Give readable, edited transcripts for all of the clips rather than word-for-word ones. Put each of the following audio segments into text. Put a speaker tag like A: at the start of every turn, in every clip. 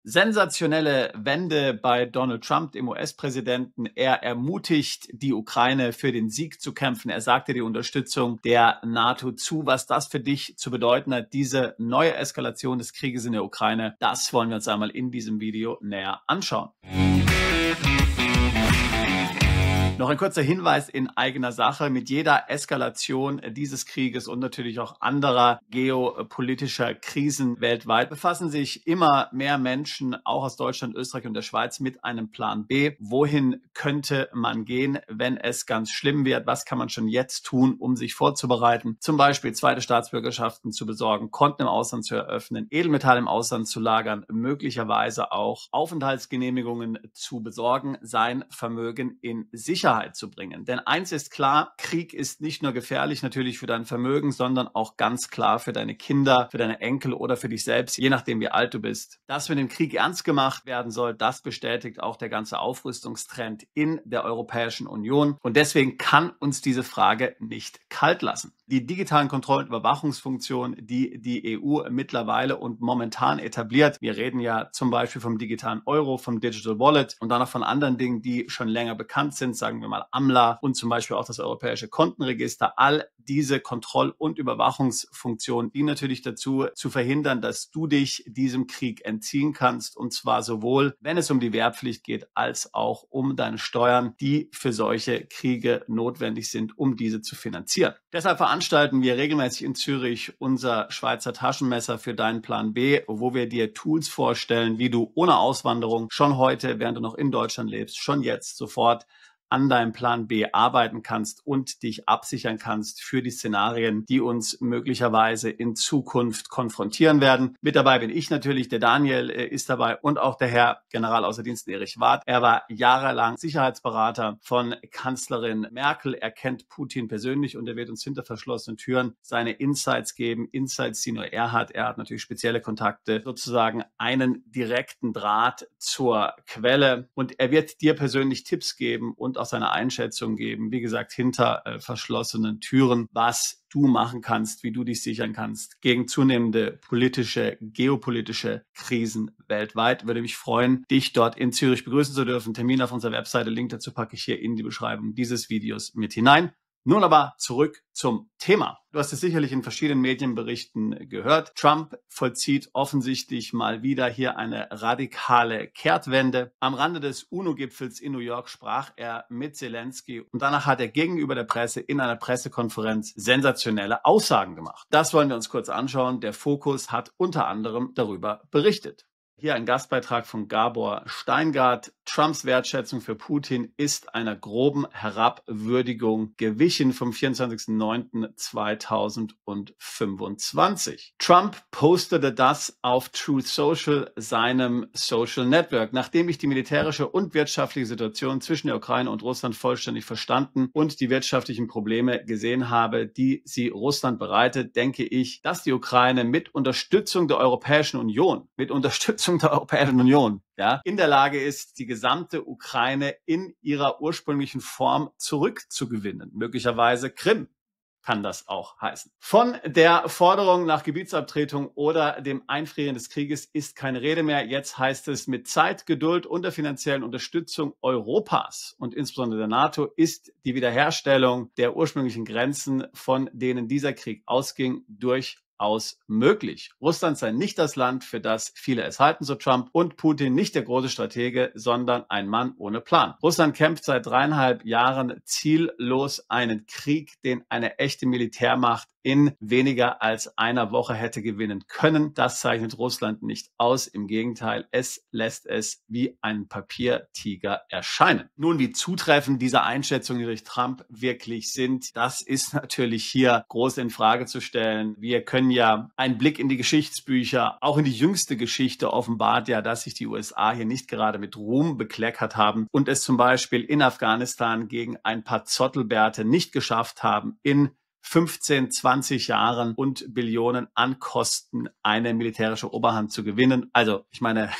A: Sensationelle Wende bei Donald Trump, dem US-Präsidenten. Er ermutigt die Ukraine, für den Sieg zu kämpfen. Er sagte die Unterstützung der NATO zu. Was das für dich zu bedeuten hat, diese neue Eskalation des Krieges in der Ukraine, das wollen wir uns einmal in diesem Video näher anschauen. Noch ein kurzer Hinweis in eigener Sache. Mit jeder Eskalation dieses Krieges und natürlich auch anderer geopolitischer Krisen weltweit befassen sich immer mehr Menschen, auch aus Deutschland, Österreich und der Schweiz, mit einem Plan B. Wohin könnte man gehen, wenn es ganz schlimm wird? Was kann man schon jetzt tun, um sich vorzubereiten? Zum Beispiel zweite Staatsbürgerschaften zu besorgen, Konten im Ausland zu eröffnen, Edelmetall im Ausland zu lagern, möglicherweise auch Aufenthaltsgenehmigungen zu besorgen, sein Vermögen in Sicherheit zu bringen. Denn eins ist klar, Krieg ist nicht nur gefährlich natürlich für dein Vermögen, sondern auch ganz klar für deine Kinder, für deine Enkel oder für dich selbst, je nachdem wie alt du bist. Dass mit dem Krieg ernst gemacht werden soll, das bestätigt auch der ganze Aufrüstungstrend in der Europäischen Union. Und deswegen kann uns diese Frage nicht kalt lassen. Die digitalen Kontroll- und Überwachungsfunktionen, die die EU mittlerweile und momentan etabliert. Wir reden ja zum Beispiel vom digitalen Euro, vom Digital Wallet und dann noch von anderen Dingen, die schon länger bekannt sind, sagen wir mal AMLA und zum Beispiel auch das Europäische Kontenregister. All diese Kontroll- und Überwachungsfunktionen, die natürlich dazu zu verhindern, dass du dich diesem Krieg entziehen kannst, und zwar sowohl, wenn es um die Wehrpflicht geht, als auch um deine Steuern, die für solche Kriege notwendig sind, um diese zu finanzieren. Deshalb veranstalten wir regelmäßig in Zürich unser Schweizer Taschenmesser für deinen Plan B, wo wir dir Tools vorstellen, wie du ohne Auswanderung schon heute, während du noch in Deutschland lebst, schon jetzt sofort an deinem Plan B arbeiten kannst und dich absichern kannst für die Szenarien, die uns möglicherweise in Zukunft konfrontieren werden. Mit dabei bin ich natürlich, der Daniel ist dabei und auch der Herr Generalaußerdienst Erich Warth. Er war jahrelang Sicherheitsberater von Kanzlerin Merkel. Er kennt Putin persönlich und er wird uns hinter verschlossenen Türen seine Insights geben. Insights, die nur er hat. Er hat natürlich spezielle Kontakte, sozusagen einen direkten Draht zur Quelle und er wird dir persönlich Tipps geben und auch seine Einschätzung geben, wie gesagt, hinter verschlossenen Türen, was du machen kannst, wie du dich sichern kannst gegen zunehmende politische, geopolitische Krisen weltweit. Würde mich freuen, dich dort in Zürich begrüßen zu dürfen. Termin auf unserer Webseite, Link dazu packe ich hier in die Beschreibung dieses Videos mit hinein. Nun aber zurück zum Thema. Du hast es sicherlich in verschiedenen Medienberichten gehört. Trump vollzieht offensichtlich mal wieder hier eine radikale Kehrtwende. Am Rande des UNO-Gipfels in New York sprach er mit Zelensky und danach hat er gegenüber der Presse in einer Pressekonferenz sensationelle Aussagen gemacht. Das wollen wir uns kurz anschauen. Der Fokus hat unter anderem darüber berichtet. Hier ein Gastbeitrag von Gabor Steingart. Trumps Wertschätzung für Putin ist einer groben Herabwürdigung gewichen vom 24.09.2025. Trump postete das auf Truth Social, seinem Social Network. Nachdem ich die militärische und wirtschaftliche Situation zwischen der Ukraine und Russland vollständig verstanden und die wirtschaftlichen Probleme gesehen habe, die sie Russland bereitet, denke ich, dass die Ukraine mit Unterstützung der Europäischen Union, in der Lage ist, die gesamte Ukraine in ihrer ursprünglichen Form zurückzugewinnen. Möglicherweise Krim kann das auch heißen. Von der Forderung nach Gebietsabtretung oder dem Einfrieren des Krieges ist keine Rede mehr. Jetzt heißt es, mit Zeit, Geduld und der finanziellen Unterstützung Europas und insbesondere der NATO ist die Wiederherstellung der ursprünglichen Grenzen, von denen dieser Krieg ausging, durchaus möglich. Russland sei nicht das Land, für das viele es halten, so Trump, und Putin nicht der große Stratege, sondern ein Mann ohne Plan. Russland kämpft seit 3,5 Jahren ziellos einen Krieg, den eine echte Militärmacht in weniger als einer Woche hätte gewinnen können. Das zeichnet Russland nicht aus. Im Gegenteil, es lässt es wie ein Papiertiger erscheinen. Nun, wie zutreffend diese Einschätzungen durch Trump wirklich sind, das ist natürlich hier groß in Frage zu stellen. Wir können ja einen Blick in die Geschichtsbücher, auch in die jüngste Geschichte offenbart ja, dass sich die USA hier nicht gerade mit Ruhm bekleckert haben und es zum Beispiel in Afghanistan gegen ein paar Zottelbärte nicht geschafft haben, in 15, 20 Jahren und Billionen an Kosten eine militärische Oberhand zu gewinnen. Also ich meine,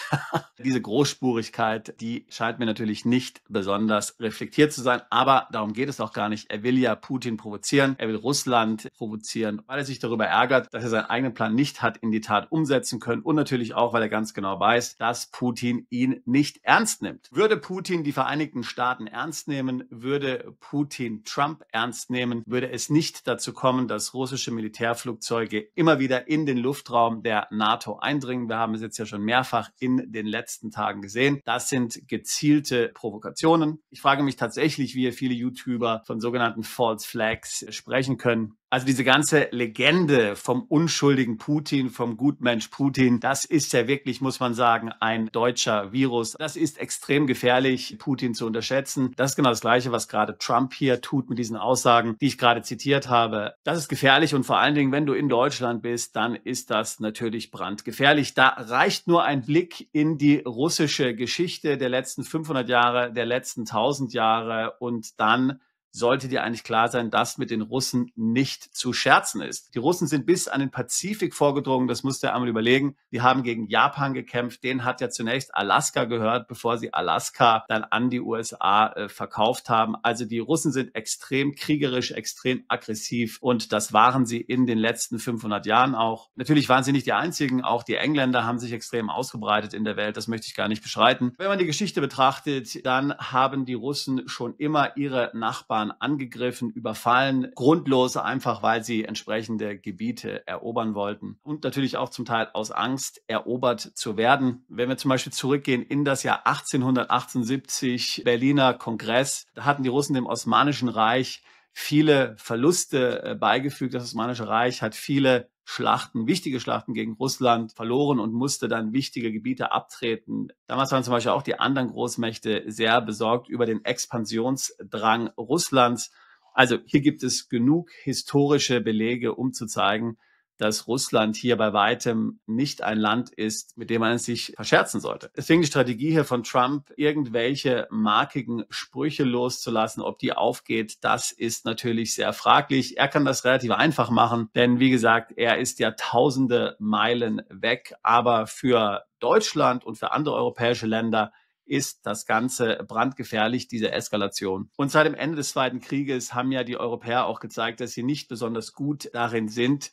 A: diese Großspurigkeit, die scheint mir natürlich nicht besonders reflektiert zu sein, aber darum geht es auch gar nicht. Er will ja Putin provozieren, er will Russland provozieren, weil er sich darüber ärgert, dass er seinen eigenen Plan nicht hat in die Tat umsetzen können und natürlich auch, weil er ganz genau weiß, dass Putin ihn nicht ernst nimmt. Würde Putin die Vereinigten Staaten ernst nehmen, würde Putin Trump ernst nehmen, würde es nicht dazu kommen, dass russische Militärflugzeuge immer wieder in den Luftraum der NATO eindringen. Wir haben es jetzt ja schon mehrfach in den letzten Tagen gesehen. Das sind gezielte Provokationen. Ich frage mich tatsächlich, wie viele YouTuber von sogenannten False Flags sprechen können. Also diese ganze Legende vom unschuldigen Putin, vom Gutmensch Putin, das ist ja wirklich, muss man sagen, ein deutscher Virus. Das ist extrem gefährlich, Putin zu unterschätzen. Das ist genau das Gleiche, was gerade Trump hier tut mit diesen Aussagen, die ich gerade zitiert habe. Das ist gefährlich und vor allen Dingen, wenn du in Deutschland bist, dann ist das natürlich brandgefährlich. Da reicht nur ein Blick in die russische Geschichte der letzten 500 Jahre, der letzten 1000 Jahre und dann sollte dir eigentlich klar sein, dass mit den Russen nicht zu scherzen ist. Die Russen sind bis an den Pazifik vorgedrungen, das musst du einmal überlegen. Die haben gegen Japan gekämpft, denen hat ja zunächst Alaska gehört, bevor sie Alaska dann an die USA verkauft haben. Also die Russen sind extrem kriegerisch, extrem aggressiv und das waren sie in den letzten 500 Jahren auch. Natürlich waren sie nicht die einzigen, auch die Engländer haben sich extrem ausgebreitet in der Welt, das möchte ich gar nicht bestreiten. Wenn man die Geschichte betrachtet, dann haben die Russen schon immer ihre Nachbarn angegriffen, überfallen, grundlos einfach, weil sie entsprechende Gebiete erobern wollten und natürlich auch zum Teil aus Angst, erobert zu werden. Wenn wir zum Beispiel zurückgehen in das Jahr 1878, Berliner Kongress, da hatten die Russen dem Osmanischen Reich viele Verluste beigefügt. Das Osmanische Reich hat viele Schlachten, wichtige Schlachten gegen Russland verloren und musste dann wichtige Gebiete abtreten. Damals waren zum Beispiel auch die anderen Großmächte sehr besorgt über den Expansionsdrang Russlands. Also hier gibt es genug historische Belege, um zu zeigen, dass Russland hier bei weitem nicht ein Land ist, mit dem man es sich verscherzen sollte. Deswegen die Strategie hier von Trump, irgendwelche markigen Sprüche loszulassen, ob die aufgeht, das ist natürlich sehr fraglich. Er kann das relativ einfach machen, denn wie gesagt, er ist ja tausende Meilen weg, aber für Deutschland und für andere europäische Länder ist das Ganze brandgefährlich, diese Eskalation. Und seit dem Ende des Zweiten Krieges haben ja die Europäer auch gezeigt, dass sie nicht besonders gut darin sind,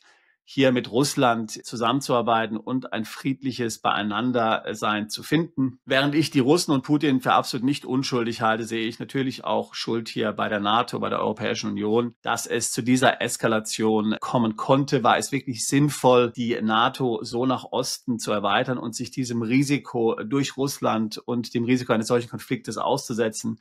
A: hier mit Russland zusammenzuarbeiten und ein friedliches Beieinandersein zu finden. Während ich die Russen und Putin für absolut nicht unschuldig halte, sehe ich natürlich auch Schuld hier bei der NATO, bei der Europäischen Union. Dass es zu dieser Eskalation kommen konnte, war es wirklich sinnvoll, die NATO so nach Osten zu erweitern und sich diesem Risiko durch Russland und dem Risiko eines solchen Konfliktes auszusetzen.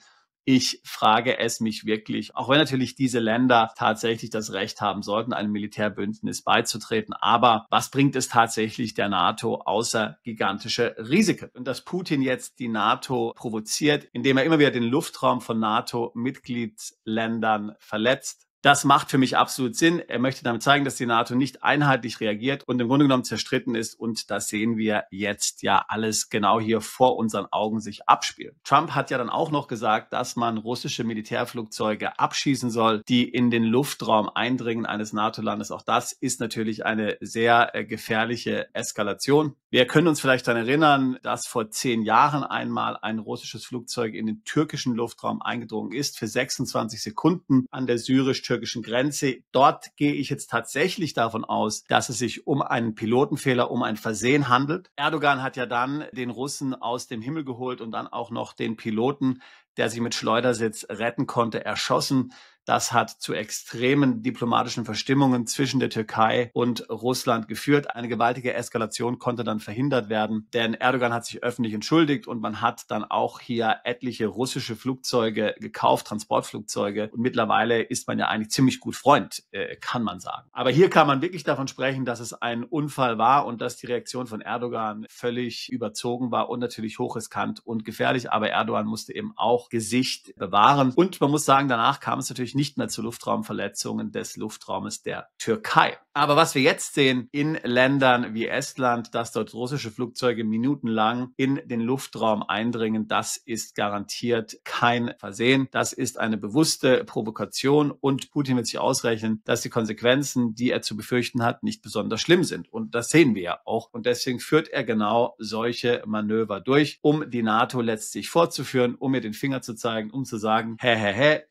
A: Ich frage es mich wirklich, auch wenn natürlich diese Länder tatsächlich das Recht haben sollten, einem Militärbündnis beizutreten. Aber was bringt es tatsächlich der NATO außer gigantische Risiken? Und dass Putin jetzt die NATO provoziert, indem er immer wieder den Luftraum von NATO-Mitgliedsländern verletzt, das macht für mich absolut Sinn. Er möchte damit zeigen, dass die NATO nicht einheitlich reagiert und im Grunde genommen zerstritten ist. Und das sehen wir jetzt ja alles genau hier vor unseren Augen sich abspielen. Trump hat ja dann auch noch gesagt, dass man russische Militärflugzeuge abschießen soll, die in den Luftraum eindringen eines NATO-Landes. Auch das ist natürlich eine sehr gefährliche Eskalation. Wir können uns vielleicht daran erinnern, dass vor 10 Jahren einmal ein russisches Flugzeug in den türkischen Luftraum eingedrungen ist für 26 Sekunden an der syrisch-türkischen Grenze. Dort gehe ich jetzt tatsächlich davon aus, dass es sich um einen Pilotenfehler, um ein Versehen handelt. Erdogan hat ja dann den Russen aus dem Himmel geholt und dann auch noch den Piloten, der sich mit Schleudersitz retten konnte, erschossen. Das hat zu extremen diplomatischen Verstimmungen zwischen der Türkei und Russland geführt. Eine gewaltige Eskalation konnte dann verhindert werden, denn Erdogan hat sich öffentlich entschuldigt und man hat dann auch hier etliche russische Flugzeuge gekauft, Transportflugzeuge. Und mittlerweile ist man ja eigentlich ziemlich gut Freund, kann man sagen. Aber hier kann man wirklich davon sprechen, dass es ein Unfall war und dass die Reaktion von Erdogan völlig überzogen war und natürlich hochriskant und gefährlich. Aber Erdogan musste eben auch Gesicht bewahren. Und man muss sagen, danach kam es natürlich nicht mehr zu Luftraumverletzungen des Luftraumes der Türkei. Aber was wir jetzt sehen in Ländern wie Estland, dass dort russische Flugzeuge minutenlang in den Luftraum eindringen, das ist garantiert kein Versehen. Das ist eine bewusste Provokation und Putin wird sich ausrechnen, dass die Konsequenzen, die er zu befürchten hat, nicht besonders schlimm sind. Und das sehen wir ja auch. Und deswegen führt er genau solche Manöver durch, um die NATO letztlich vorzuführen, um mir den Finger zu zeigen, um zu sagen,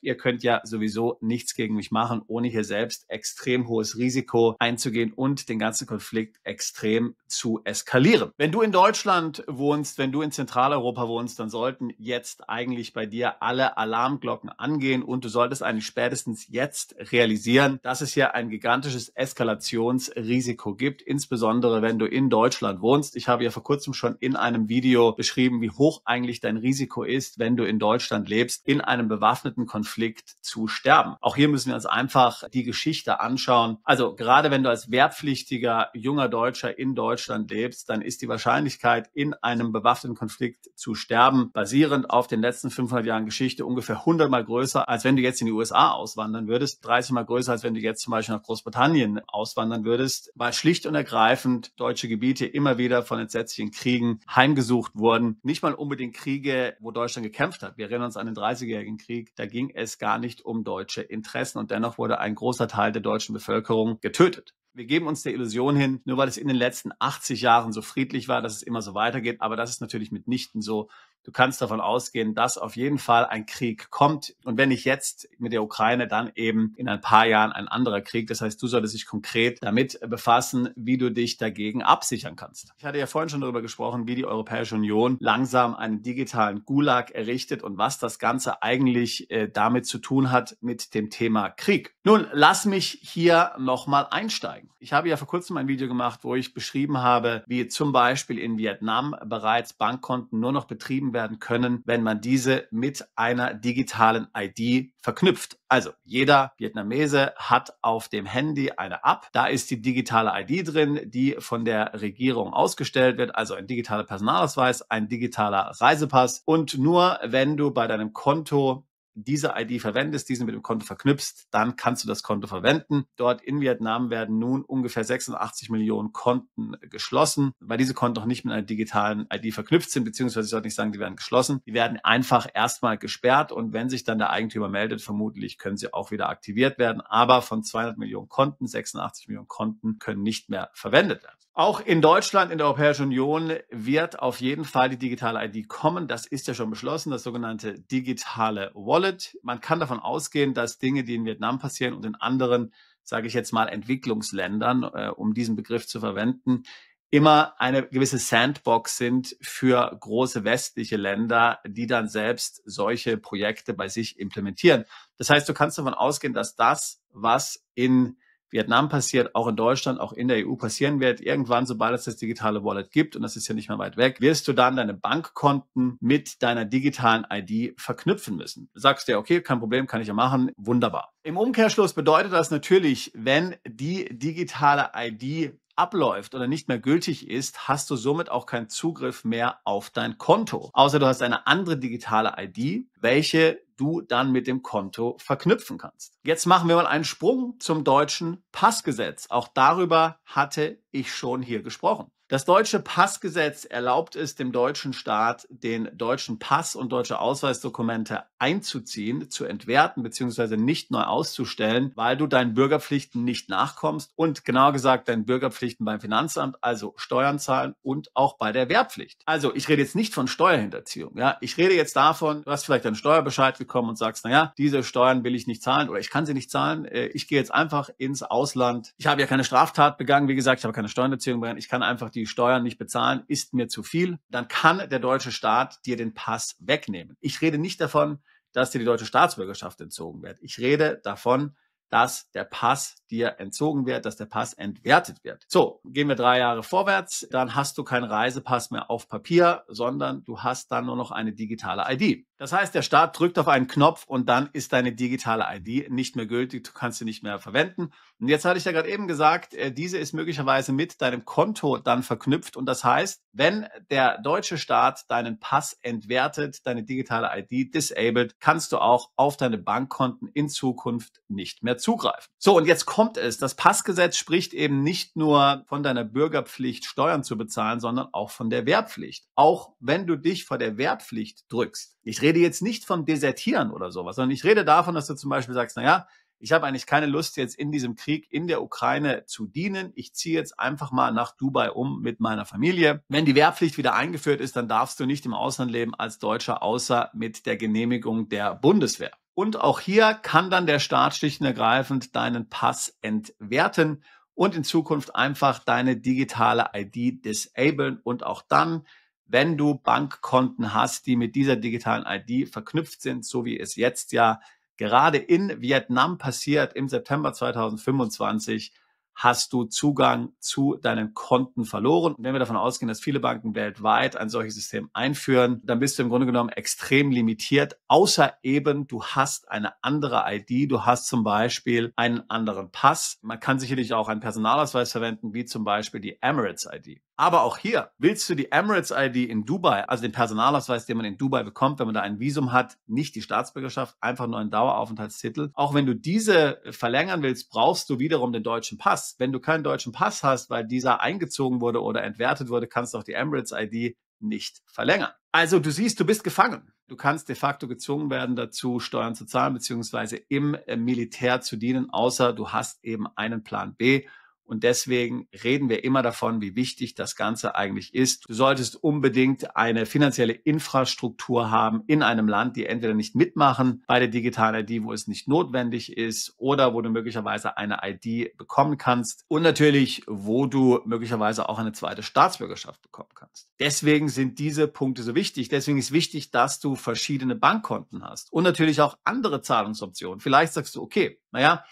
A: ihr könnt ja sowieso nichts gegen mich machen, ohne hier selbst extrem hohes Risiko einzugehen und den ganzen Konflikt extrem zu eskalieren. Wenn du in Deutschland wohnst, wenn du in Zentraleuropa wohnst, dann sollten jetzt eigentlich bei dir alle Alarmglocken angehen und du solltest eigentlich spätestens jetzt realisieren, dass es hier ein gigantisches Eskalationsrisiko gibt, insbesondere wenn du in Deutschland wohnst. Ich habe ja vor kurzem schon in einem Video beschrieben, wie hoch eigentlich dein Risiko ist, wenn du in Deutschland lebst, in einem bewaffneten Konflikt zu sterben. Auch hier müssen wir uns einfach die Geschichte anschauen. Also gerade wenn du als wehrpflichtiger junger Deutscher in Deutschland lebst, dann ist die Wahrscheinlichkeit, in einem bewaffneten Konflikt zu sterben, basierend auf den letzten 500 Jahren Geschichte, ungefähr 100-mal größer, als wenn du jetzt in die USA auswandern würdest, 30-mal größer, als wenn du jetzt zum Beispiel nach Großbritannien auswandern würdest, weil schlicht und ergreifend deutsche Gebiete immer wieder von entsetzlichen Kriegen heimgesucht wurden. Nicht mal unbedingt Kriege, wo Deutschland gekämpft hat. Wir erinnern uns an den 30-jährigen Krieg. Da ging es gar nicht um deutsche Interessen und dennoch wurde ein großer Teil der deutschen Bevölkerung getötet. Wir geben uns der Illusion hin, nur weil es in den letzten 80 Jahren so friedlich war, dass es immer so weitergeht. Aber das ist natürlich mitnichten so. Du kannst davon ausgehen, dass auf jeden Fall ein Krieg kommt. Und wenn nicht jetzt mit der Ukraine, dann eben in ein paar Jahren ein anderer Krieg. Das heißt, du solltest dich konkret damit befassen, wie du dich dagegen absichern kannst. Ich hatte ja vorhin schon darüber gesprochen, wie die Europäische Union langsam einen digitalen Gulag errichtet und was das Ganze eigentlich damit zu tun hat mit dem Thema Krieg. Nun, lass mich hier nochmal einsteigen. Ich habe ja vor kurzem ein Video gemacht, wo ich beschrieben habe, wie zum Beispiel in Vietnam bereits Bankkonten nur noch betrieben werden können, wenn man diese mit einer digitalen ID verknüpft. Also jeder Vietnamese hat auf dem Handy eine App, da ist die digitale ID drin, die von der Regierung ausgestellt wird, also ein digitaler Personalausweis, ein digitaler Reisepass und nur wenn du bei deinem Konto diese ID verwendest, diese mit dem Konto verknüpfst, dann kannst du das Konto verwenden. Dort in Vietnam werden nun ungefähr 86 Millionen Konten geschlossen, weil diese Konten noch nicht mit einer digitalen ID verknüpft sind, beziehungsweise ich sollte nicht sagen, die werden geschlossen. Die werden einfach erstmal gesperrt und wenn sich dann der Eigentümer meldet, vermutlich können sie auch wieder aktiviert werden. Aber von 200 Millionen Konten, 86 Millionen Konten können nicht mehr verwendet werden. Auch in Deutschland, in der Europäischen Union wird auf jeden Fall die digitale ID kommen. Das ist ja schon beschlossen, das sogenannte digitale Wallet. Man kann davon ausgehen, dass Dinge, die in Vietnam passieren und in anderen, sage ich jetzt mal, Entwicklungsländern, um diesen Begriff zu verwenden, immer eine gewisse Sandbox sind für große westliche Länder, die dann selbst solche Projekte bei sich implementieren. Das heißt, du kannst davon ausgehen, dass das, was in Vietnam passiert, auch in Deutschland, auch in der EU passieren wird. Irgendwann, sobald es das digitale Wallet gibt, und das ist ja nicht mehr weit weg, wirst du dann deine Bankkonten mit deiner digitalen ID verknüpfen müssen. Du sagst dir, okay, kein Problem, kann ich ja machen, wunderbar. Im Umkehrschluss bedeutet das natürlich, wenn die digitale ID abläuft oder nicht mehr gültig ist, hast du somit auch keinen Zugriff mehr auf dein Konto. Außer du hast eine andere digitale ID, welche du dann mit dem Konto verknüpfen kannst. Jetzt machen wir mal einen Sprung zum deutschen Passgesetz. Auch darüber hatte ich schon hier gesprochen. Das deutsche Passgesetz erlaubt es dem deutschen Staat, den deutschen Pass und deutsche Ausweisdokumente einzuziehen, zu entwerten bzw. nicht neu auszustellen, weil du deinen Bürgerpflichten nicht nachkommst und genauer gesagt deinen Bürgerpflichten beim Finanzamt, also Steuern zahlen und auch bei der Wehrpflicht. Also ich rede jetzt nicht von Steuerhinterziehung. Ja? Ich rede jetzt davon, du hast vielleicht einen Steuerbescheid bekommen und sagst, naja, diese Steuern will ich nicht zahlen oder ich kann sie nicht zahlen. Ich gehe jetzt einfach ins Ausland. Ich habe ja keine Straftat begangen, wie gesagt, ich habe keine Steuerhinterziehung begangen. Ich kann einfach die Steuern nicht bezahlen, ist mir zu viel. Dann kann der deutsche Staat dir den Pass wegnehmen. Ich rede nicht davon, dass dir die deutsche Staatsbürgerschaft entzogen wird. Ich rede davon, dass der Pass dir entzogen wird, dass der Pass entwertet wird. So, gehen wir 3 Jahre vorwärts, dann hast du keinen Reisepass mehr auf Papier, sondern du hast dann nur noch eine digitale ID. Das heißt, der Staat drückt auf einen Knopf und dann ist deine digitale ID nicht mehr gültig, du kannst sie nicht mehr verwenden. Und jetzt hatte ich ja gerade eben gesagt, diese ist möglicherweise mit deinem Konto dann verknüpft und das heißt, wenn der deutsche Staat deinen Pass entwertet, deine digitale ID disabled, kannst du auch auf deine Bankkonten in Zukunft nicht mehr zugreifen. So, und jetzt kommt es. Das Passgesetz spricht eben nicht nur von deiner Bürgerpflicht, Steuern zu bezahlen, sondern auch von der Wehrpflicht. Auch wenn du dich vor der Wehrpflicht drückst. Ich rede jetzt nicht vom Desertieren oder sowas, sondern ich rede davon, dass du zum Beispiel sagst, naja, ich habe eigentlich keine Lust, jetzt in diesem Krieg in der Ukraine zu dienen. Ich ziehe jetzt einfach mal nach Dubai um mit meiner Familie. Wenn die Wehrpflicht wieder eingeführt ist, dann darfst du nicht im Ausland leben als Deutscher, außer mit der Genehmigung der Bundeswehr. Und auch hier kann dann der Staat schlicht und ergreifend deinen Pass entwerten und in Zukunft einfach deine digitale ID disablen. Und auch dann, wenn du Bankkonten hast, die mit dieser digitalen ID verknüpft sind, so wie es jetzt ja gerade in Vietnam passiert, im September 2025, hast du Zugang zu deinen Konten verloren. Und wenn wir davon ausgehen, dass viele Banken weltweit ein solches System einführen, dann bist du im Grunde genommen extrem limitiert, außer eben du hast eine andere ID, du hast zum Beispiel einen anderen Pass. Man kann sicherlich auch einen Personalausweis verwenden, wie zum Beispiel die Emirates-ID. Aber auch hier, willst du die Emirates-ID in Dubai, also den Personalausweis, den man in Dubai bekommt, wenn man da ein Visum hat, nicht die Staatsbürgerschaft, einfach nur einen Daueraufenthaltstitel. Auch wenn du diese verlängern willst, brauchst du wiederum den deutschen Pass. Wenn du keinen deutschen Pass hast, weil dieser eingezogen wurde oder entwertet wurde, kannst du auch die Emirates-ID nicht verlängern. Also du siehst, du bist gefangen. Du kannst de facto gezwungen werden dazu, Steuern zu zahlen, beziehungsweise im Militär zu dienen, außer du hast eben einen Plan B. Und deswegen reden wir immer davon, wie wichtig das Ganze eigentlich ist. Du solltest unbedingt eine finanzielle Infrastruktur haben in einem Land, die entweder nicht mitmachen bei der digitalen ID, wo es nicht notwendig ist, oder wo du möglicherweise eine ID bekommen kannst. Und natürlich, wo du möglicherweise auch eine zweite Staatsbürgerschaft bekommen kannst. Deswegen sind diese Punkte so wichtig. Deswegen ist wichtig, dass du verschiedene Bankkonten hast und natürlich auch andere Zahlungsoptionen. Vielleicht sagst du, okay, naja,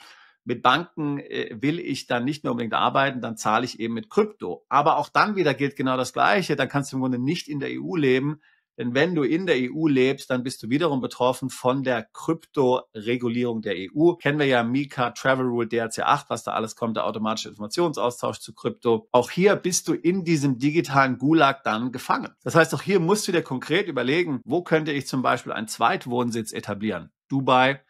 A: mit Banken will ich dann nicht mehr unbedingt arbeiten, dann zahle ich eben mit Krypto. Aber auch dann wieder gilt genau das Gleiche. Dann kannst du im Grunde nicht in der EU leben. Denn wenn du in der EU lebst, dann bist du wiederum betroffen von der Kryptoregulierung der EU. Kennen wir ja MiCA, Travel Rule, DRC8, was da alles kommt, der automatische Informationsaustausch zu Krypto. Auch hier bist du in diesem digitalen Gulag dann gefangen. Das heißt, auch hier musst du dir konkret überlegen, wo könnte ich zum Beispiel einen Zweitwohnsitz etablieren? Dubai,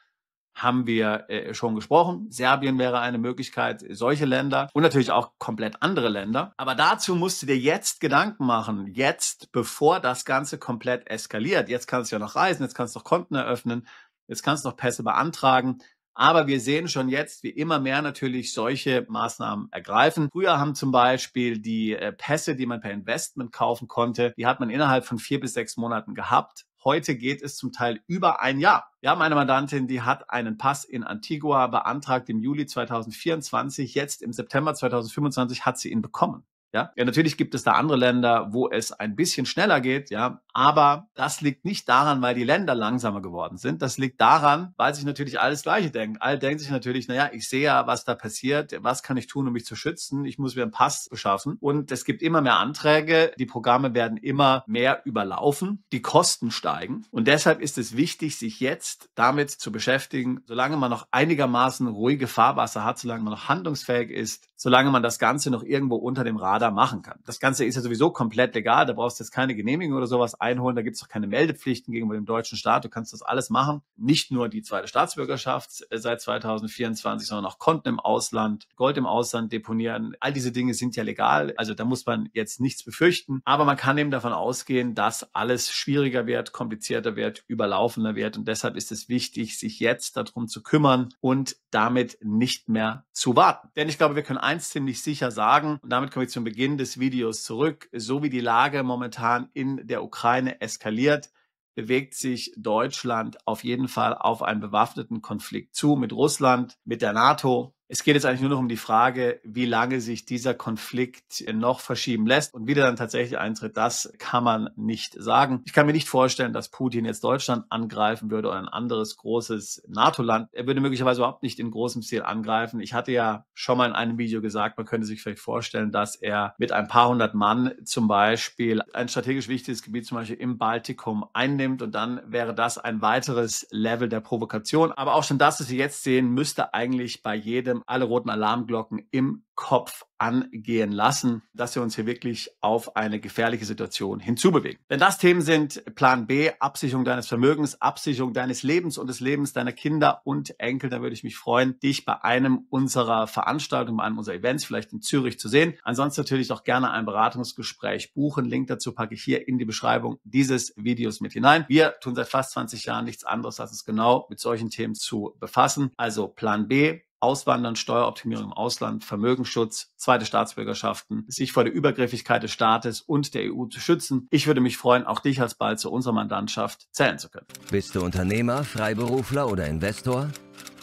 A: haben wir schon gesprochen. Serbien wäre eine Möglichkeit, solche Länder und natürlich auch komplett andere Länder. Aber dazu musst du dir jetzt Gedanken machen, jetzt, bevor das Ganze komplett eskaliert. Jetzt kannst du ja noch reisen, jetzt kannst du noch Konten eröffnen, jetzt kannst du noch Pässe beantragen. Aber wir sehen schon jetzt, wie immer mehr natürlich solche Maßnahmen ergreifen. Früher haben zum Beispiel die Pässe, die man per Investment kaufen konnte, die hat man innerhalb von 4 bis 6 Monaten gehabt. Heute geht es zum Teil über ein Jahr. Wir haben eine Mandantin, die hat einen Pass in Antigua beantragt im Juli 2024. Jetzt im September 2025 hat sie ihn bekommen. Ja, natürlich gibt es da andere Länder, wo es ein bisschen schneller geht, ja, aber das liegt nicht daran, weil die Länder langsamer geworden sind. Das liegt daran, weil sich natürlich alles Gleiche denken. Alle denken sich natürlich, naja, ich sehe ja, was da passiert. Was kann ich tun, um mich zu schützen? Ich muss mir einen Pass beschaffen. Und es gibt immer mehr Anträge. Die Programme werden immer mehr überlaufen. Die Kosten steigen. Und deshalb ist es wichtig, sich jetzt damit zu beschäftigen, solange man noch einigermaßen ruhige Fahrwasser hat, solange man noch handlungsfähig ist, solange man das Ganze noch irgendwo unter dem Radar machen kann. Das Ganze ist ja sowieso komplett legal, da brauchst du jetzt keine Genehmigung oder sowas einholen, da gibt es auch keine Meldepflichten gegenüber dem deutschen Staat, du kannst das alles machen. Nicht nur die zweite Staatsbürgerschaft seit 2024, sondern auch Konten im Ausland, Gold im Ausland deponieren. All diese Dinge sind ja legal, also da muss man jetzt nichts befürchten, aber man kann eben davon ausgehen, dass alles schwieriger wird, komplizierter wird, überlaufender wird und deshalb ist es wichtig, sich jetzt darum zu kümmern und damit nicht mehr zu warten. Denn ich glaube, wir können eins ziemlich sicher sagen, und damit komme ich zum Beginn des Videos zurück, so wie die Lage momentan in der Ukraine eskaliert, bewegt sich Deutschland auf jeden Fall auf einen bewaffneten Konflikt zu mit Russland, mit der NATO. Es geht jetzt eigentlich nur noch um die Frage, wie lange sich dieser Konflikt noch verschieben lässt und wie der dann tatsächlich eintritt, das kann man nicht sagen. Ich kann mir nicht vorstellen, dass Putin jetzt Deutschland angreifen würde oder ein anderes großes NATO-Land. Er würde möglicherweise überhaupt nicht in großem Stil angreifen. Ich hatte ja schon mal in einem Video gesagt, man könnte sich vielleicht vorstellen, dass er mit ein paar hundert Mann zum Beispiel ein strategisch wichtiges Gebiet zum Beispiel im Baltikum einnimmt und dann wäre das ein weiteres Level der Provokation. Aber auch schon das, was wir jetzt sehen, müsste eigentlich bei jedem alle roten Alarmglocken im Kopf angehen lassen, dass wir uns hier wirklich auf eine gefährliche Situation hinzubewegen. Wenn das Themen sind, Plan B, Absicherung deines Vermögens, Absicherung deines Lebens und des Lebens deiner Kinder und Enkel, dann würde ich mich freuen, dich bei einem unserer Veranstaltungen, bei einem unserer Events, vielleicht in Zürich zu sehen. Ansonsten natürlich auch gerne ein Beratungsgespräch buchen. Link dazu packe ich hier in die Beschreibung dieses Videos mit hinein. Wir tun seit fast 20 Jahren nichts anderes, als uns genau mit solchen Themen zu befassen. Also Plan B, Auswandern, Steueroptimierung im Ausland, Vermögensschutz, zweite Staatsbürgerschaften, sich vor der Übergriffigkeit des Staates und der EU zu schützen. Ich würde mich freuen, auch dich als bald zu unserer Mandantschaft zählen zu können.
B: Bist du Unternehmer, Freiberufler oder Investor?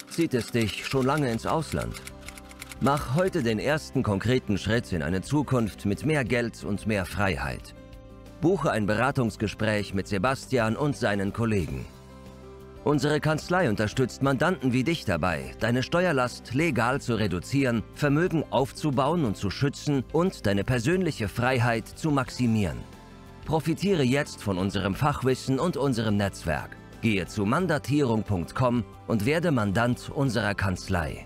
B: Zieht es dich schon lange ins Ausland? Mach heute den ersten konkreten Schritt in eine Zukunft mit mehr Geld und mehr Freiheit. Buche ein Beratungsgespräch mit Sebastian und seinen Kollegen. Unsere Kanzlei unterstützt Mandanten wie dich dabei, deine Steuerlast legal zu reduzieren, Vermögen aufzubauen und zu schützen und deine persönliche Freiheit zu maximieren. Profitiere jetzt von unserem Fachwissen und unserem Netzwerk. Gehe zu mandatierung.com und werde Mandant unserer Kanzlei.